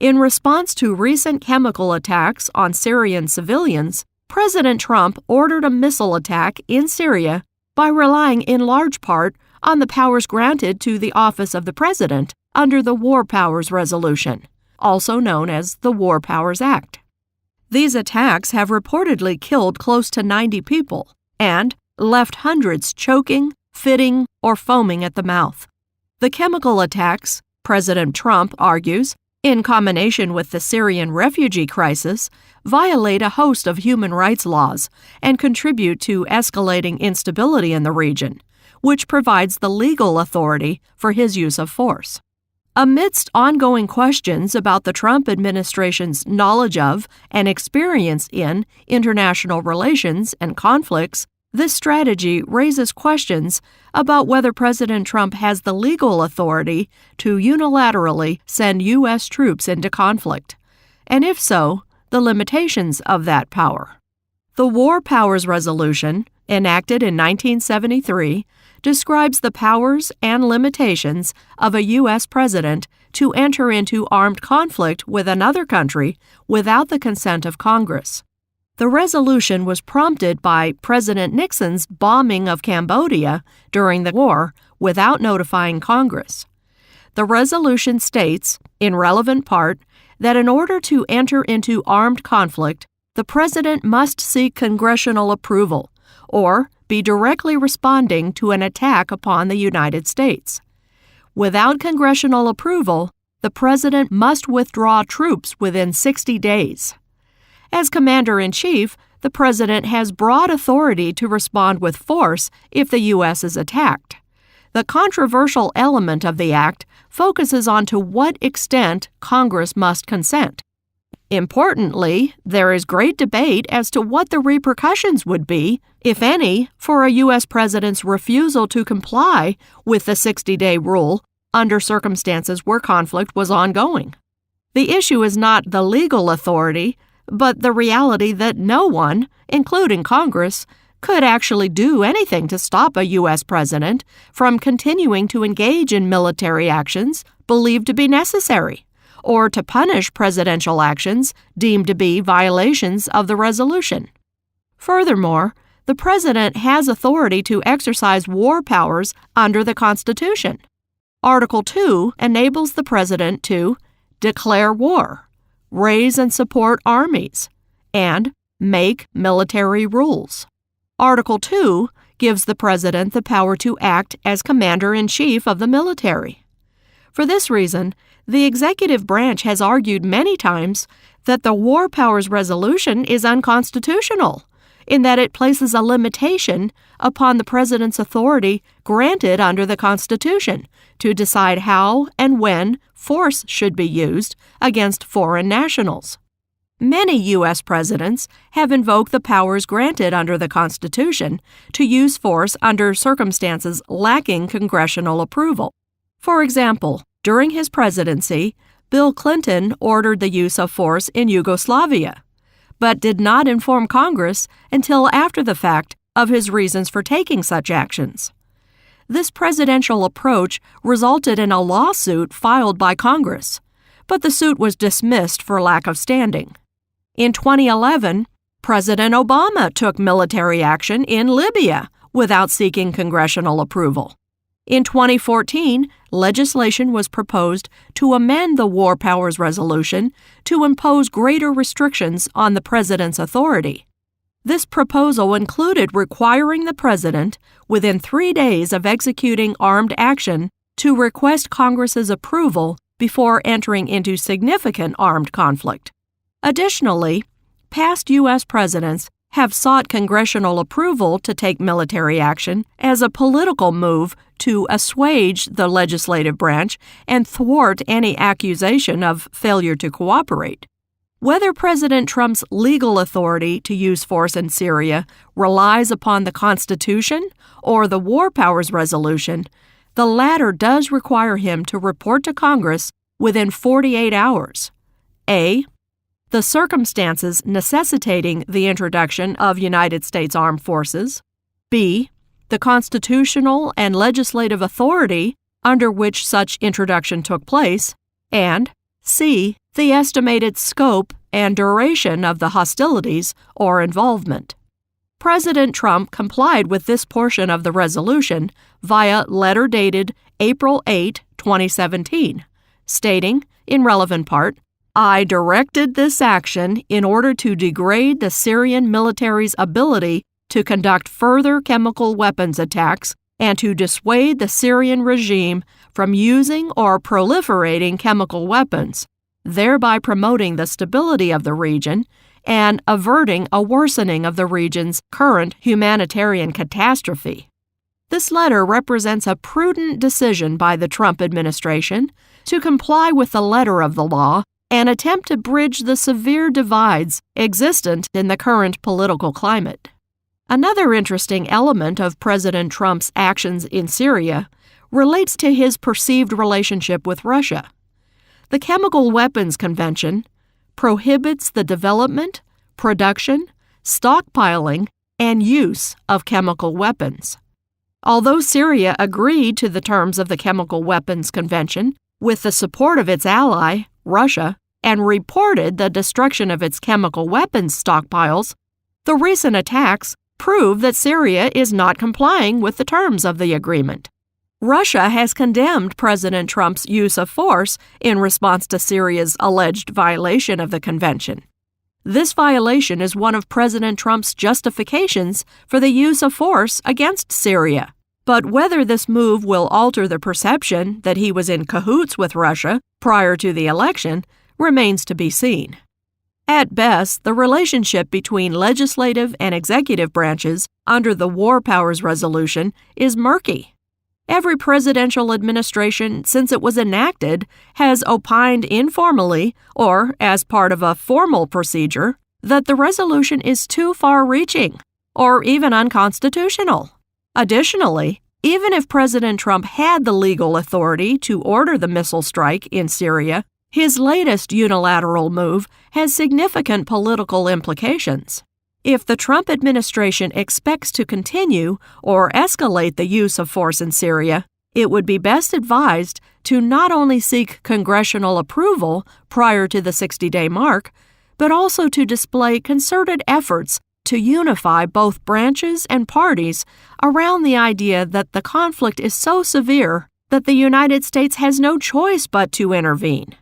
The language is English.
In response to recent chemical attacks on Syrian civilians, President Trump ordered a missile attack in Syria by relying in large part on the powers granted to the Office of the President under the War Powers Resolution, also known as the War Powers Act. These attacks have reportedly killed close to 90 people and left hundreds choking, fitting, or foaming at the mouth. The chemical attacks, President Trump argues, in combination with the Syrian refugee crisis, violate a host of human rights laws and contribute to escalating instability in the region, which provides the legal authority for his use of force. Amidst ongoing questions about the Trump administration's knowledge of and experience in international relations and conflicts, this strategy raises questions about whether President Trump has the legal authority to unilaterally send U.S. troops into conflict, and if so, the limitations of that power. The War Powers Resolution, enacted in 1973, describes the powers and limitations of a U.S. president to enter into armed conflict with another country without the consent of Congress. The resolution was prompted by President Nixon's bombing of Cambodia during the war without notifying Congress. The resolution states, in relevant part, that in order to enter into armed conflict, the president must seek congressional approval or be directly responding to an attack upon the United States. Without congressional approval, the president must withdraw troops within 60 days. As Commander-in-Chief, the President has broad authority to respond with force if the U.S. is attacked. The controversial element of the act focuses on to what extent Congress must consent. Importantly, there is great debate as to what the repercussions would be, if any, for a U.S. President's refusal to comply with the 60-day rule under circumstances where conflict was ongoing. The issue is not the legal authority, but the reality that no one, including Congress, could actually do anything to stop a U.S. president from continuing to engage in military actions believed to be necessary, or to punish presidential actions deemed to be violations of the resolution. Furthermore, the president has authority to exercise war powers under the Constitution. Article 2 enables the president to declare war, raise and support armies, and make military rules. Article 2 gives the president the power to act as commander-in-chief of the military. For this reason, the executive branch has argued many times that the War Powers Resolution is unconstitutional, in that it places a limitation upon the president's authority granted under the Constitution to decide how and when force should be used against foreign nationals. Many U.S. presidents have invoked the powers granted under the Constitution to use force under circumstances lacking congressional approval. For example, during his presidency, Bill Clinton ordered the use of force in Yugoslavia, but did not inform Congress until after the fact of his reasons for taking such actions. This presidential approach resulted in a lawsuit filed by Congress, but the suit was dismissed for lack of standing. In 2011, President Obama took military action in Libya without seeking congressional approval. In 2014, legislation was proposed to amend the War Powers Resolution to impose greater restrictions on the president's authority. This proposal included requiring the president, within 3 days of executing armed action, to request Congress's approval before entering into significant armed conflict. Additionally, past U.S. presidents have sought congressional approval to take military action as a political move to assuage the legislative branch and thwart any accusation of failure to cooperate. Whether President Trump's legal authority to use force in Syria relies upon the Constitution or the War Powers Resolution, the latter does require him to report to Congress within 48 hours. A. The circumstances necessitating the introduction of United States Armed Forces. B. The constitutional and legislative authority under which such introduction took place. And C. the estimated scope and duration of the hostilities or involvement. President Trump complied with this portion of the resolution via letter dated April 8, 2017, stating, in relevant part, "I directed this action in order to degrade the Syrian military's ability to conduct further chemical weapons attacks and to dissuade the Syrian regime from using or proliferating chemical weapons, thereby promoting the stability of the region and averting a worsening of the region's current humanitarian catastrophe." This letter represents a prudent decision by the Trump administration to comply with the letter of the law and attempt to bridge the severe divides existent in the current political climate. Another interesting element of President Trump's actions in Syria relates to his perceived relationship with Russia. The Chemical Weapons Convention prohibits the development, production, stockpiling, and use of chemical weapons. Although Syria agreed to the terms of the Chemical Weapons Convention with the support of its ally, Russia, and reported the destruction of its chemical weapons stockpiles, the recent attacks prove that Syria is not complying with the terms of the agreement. Russia has condemned President Trump's use of force in response to Syria's alleged violation of the convention. This violation is one of President Trump's justifications for the use of force against Syria. But whether this move will alter the perception that he was in cahoots with Russia prior to the election remains to be seen. At best, the relationship between legislative and executive branches under the War Powers Resolution is murky. Every presidential administration since it was enacted has opined informally, or as part of a formal procedure, that the resolution is too far-reaching, or even unconstitutional. Additionally, even if President Trump had the legal authority to order the missile strike in Syria, his latest unilateral move has significant political implications. If the Trump administration expects to continue or escalate the use of force in Syria, it would be best advised to not only seek congressional approval prior to the 60-day mark, but also to display concerted efforts to unify both branches and parties around the idea that the conflict is so severe that the United States has no choice but to intervene.